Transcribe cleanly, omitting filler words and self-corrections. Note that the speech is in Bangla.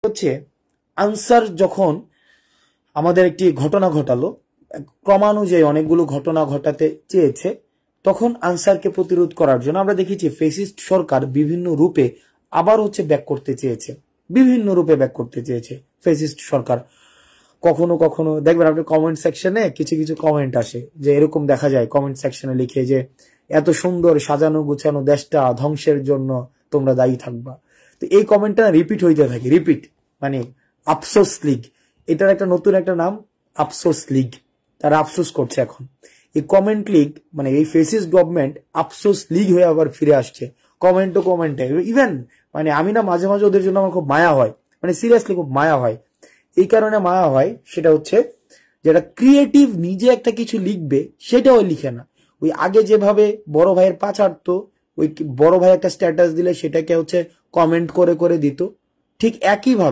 হচ্ছে আনসার যখন আমাদের একটি ঘটনা ঘটালো, ক্রমানুযায়ী অনেকগুলো ঘটনা ঘটাতে চেয়েছে, তখন আনসারকে প্রতিরোধ করার জন্য আমরা দেখেছি ফেসিস্ট সরকার বিভিন্ন রূপে আবার ব্যাক করতে চেয়েছে, বিভিন্ন রূপে ব্যাক করতে চেয়েছে ফেসিস্ট সরকার। কখনো কখনো দেখবেন আপনি কমেন্ট সেকশনে কিছু কিছু কমেন্ট আসে, যে এরকম দেখা যায় কমেন্ট সেকশনে লিখে যে এত সুন্দর সাজানো গুছানো দেশটা ধ্বংসের জন্য তোমরা দায়ী থাকবা। তো এই কমেন্টটা রিপিট হইতে থাকে, রিপিট মানে আফসোস লীগ, এটার একটা নতুন একটা নাম আফসোস লীগ। তারা আফসোস করছে এখন এই কমেন্ট লীগ, মানে এই ফেসিস্ট গভর্নমেন্ট আফসোস লীগ হয়ে আবার ফিরে আসছে কমেন্টে। ইভেন মানে আমি না মাঝে মাঝে ওদের জন্য আমার খুব মায়া হয়, মানে সিরিয়াসলি খুব মায়া হয়। এই কারণে মায়া হয়, সেটা হচ্ছে যেটা ক্রিয়েটিভ নিজে একটা কিছু লিখবে সেটাও লিখে না। ওই আগে যেভাবে বড় ভাইয়ের পা ছাড়তো, ওই বড় ভাই একটা স্ট্যাটাস দিলে সেটাকে কমেন্ট করে করে দিত, ঠিক একইভাবে